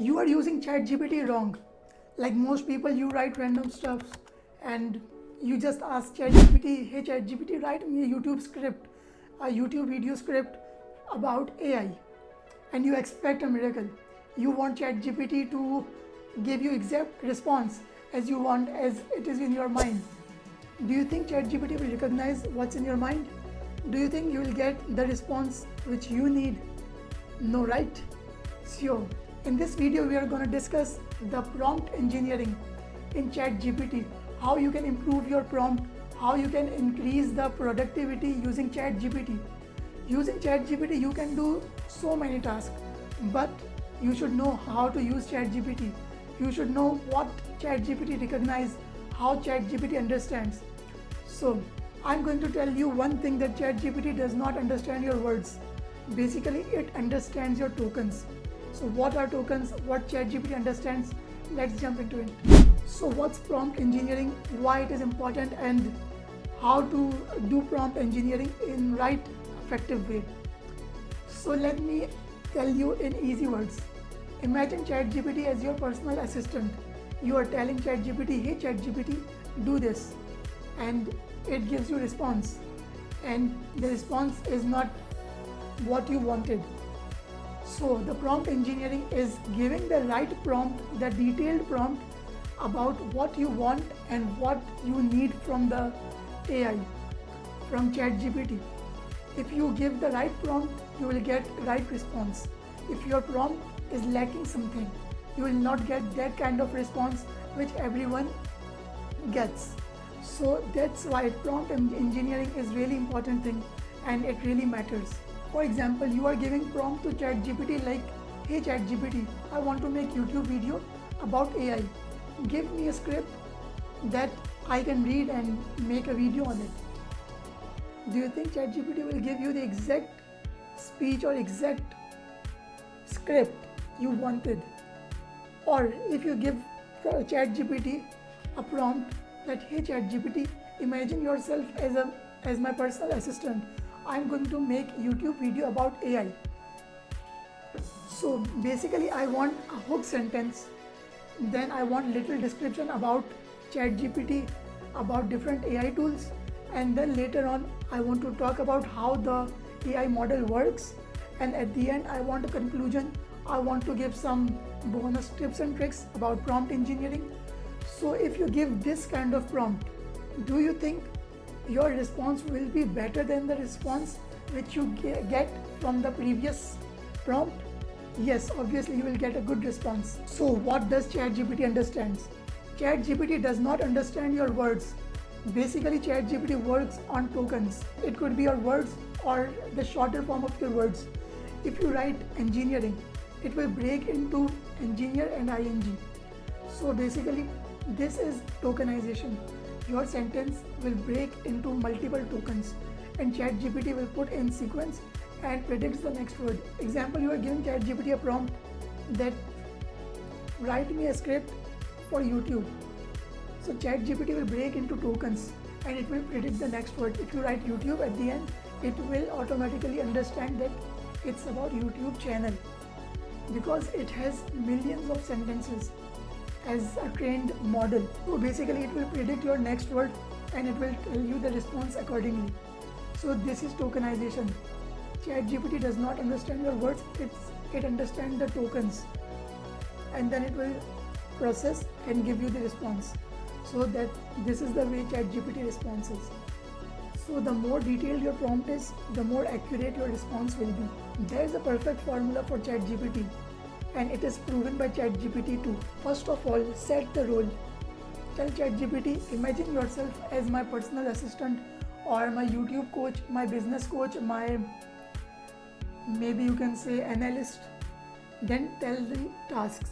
you are using ChatGPT wrong. Like most people, you write random stuff and you just ask ChatGPT, hey ChatGPT, write me a YouTube script, a YouTube video script about AI, and you expect a miracle. You want ChatGPT to give you exact response as you want, as it is in your mind. Do you think ChatGPT will recognize what's in your mind? Do you think you will get the response which you need? No, right? So, in this video, we are going to discuss the prompt engineering in ChatGPT, how you can improve your prompt, how you can increase the productivity using ChatGPT. Using ChatGPT, you can do so many tasks, but you should know how to use ChatGPT. You should know what ChatGPT recognizes, how ChatGPT understands. So, I'm going to tell you one thing, that ChatGPT does not understand your words. Basically, it understands your tokens. So what are tokens? What ChatGPT understands? Let's jump into it. So what's prompt engineering? Why it is important, and how to do prompt engineering in right effective way. So let me tell you in easy words. Imagine ChatGPT as your personal assistant. You are telling ChatGPT, hey ChatGPT, do this, and it gives you response, and the response is not what you wanted. So the prompt engineering is giving the right prompt, the detailed prompt about what you want and what you need from the AI, from ChatGPT. If you give the right prompt, you will get right response. If your prompt is lacking something, you will not get that kind of response which everyone gets. So that's why prompt engineering is really important thing, and it really matters. For example, you are giving prompt to ChatGPT like, hey ChatGPT, I want to make YouTube video about AI. Give me a script that I can read and make a video on it. Do you think ChatGPT will give you the exact speech or exact script you wanted? Or if you give ChatGPT a prompt that, hey ChatGPT, imagine yourself as my personal assistant. I'm going to make YouTube video about AI. So basically I want a hook sentence, then I want little description about ChatGPT, about different AI tools, and then later on I want to talk about how the AI model works, and at the end I want a conclusion. I want to give some bonus tips and tricks about prompt engineering. So if you give this kind of prompt, do you think your response will be better than the response which you get from the previous prompt? Yes, obviously you will get a good response. So what does ChatGPT understands? ChatGPT does not understand your words. Basically ChatGPT works on tokens. It could be your words or the shorter form of your words. If you write engineering, it will break into engineer and ing. So basically this is tokenization. Your sentence will break into multiple tokens, and ChatGPT will put in sequence and predicts the next word. Example, you are giving ChatGPT a prompt that write me a script for YouTube. So ChatGPT will break into tokens and it will predict the next word. If you write YouTube at the end, it will automatically understand that it's about YouTube channel, because it has millions of sentences as a trained model. So basically it will predict your next word and it will tell you the response accordingly. So this is tokenization. ChatGPT does not understand your words, it understands the tokens, and then it will process and give you the response. So that this is the way ChatGPT responds is. So the more detailed your prompt is, the more accurate your response will be. There is a perfect formula for ChatGPT, and it is proven by ChatGPT too. First of all, set the role. Tell ChatGPT, imagine yourself as my personal assistant or my YouTube coach, my business coach, my, maybe you can say, analyst. Then tell the tasks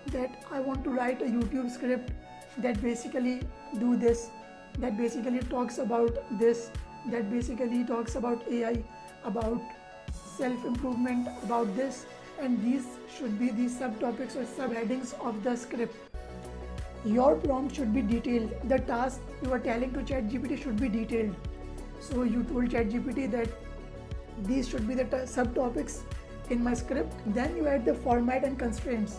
that I want to write a YouTube script that basically do this, that basically talks about this, that basically talks about AI, about self-improvement, about this, and these should be the subtopics or subheadings of the script. Your prompt should be detailed. The task you are telling to ChatGPT should be detailed. So you told ChatGPT that these should be the subtopics in my script. Then you add the format and constraints.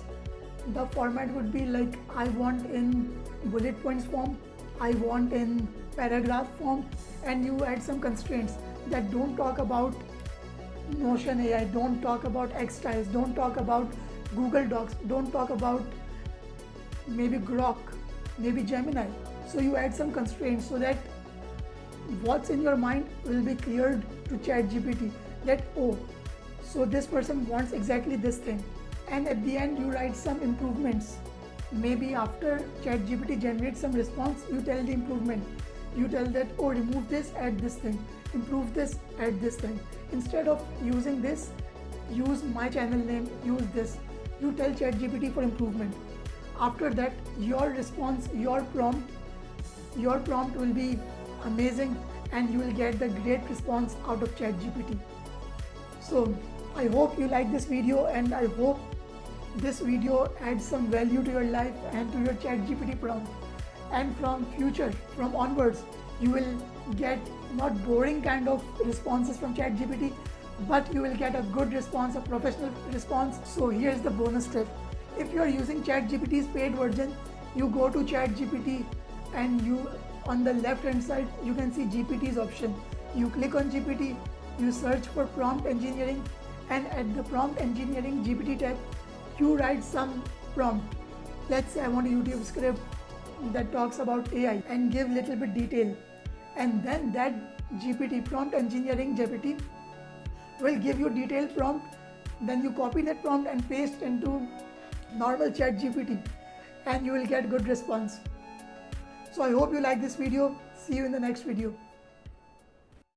the format would be like, I want in bullet points form, I want in paragraph form, and you add some constraints that don't talk about Notion AI, don't talk about Xtiles, don't talk about Google Docs, don't talk about maybe Grok, maybe Gemini. So you add some constraints so that what's in your mind will be cleared to ChatGPT, that oh, so this person wants exactly this thing. And at the end you write some improvements. Maybe after ChatGPT generates some response, you tell the improvement. You tell that, oh, remove this, add this thing, improve this, add this thing. Instead of using this, use my channel name, use this. You tell ChatGPT for improvement. After that, your response, your prompt will be amazing, and you will get the great response out of ChatGPT. So I hope you like this video, and I hope this video adds some value to your life and to your ChatGPT prompt. And from onwards, you will get not boring kind of responses from ChatGPT, but you will get a good response, a professional response. So here's the bonus tip. If you are using ChatGPT's paid version, you go to ChatGPT and you, on the left hand side, you can see GPT's option. You click on GPT, you search for prompt engineering, and at the prompt engineering GPT tab, you write some prompt. Let's say I want a YouTube script that talks about AI and give little bit detail, and then that GPT, prompt engineering GPT, will give you detailed prompt. Then you copy that prompt and paste into normal ChatGPT, and you will get good response. So I hope you like this video. See you in the next video.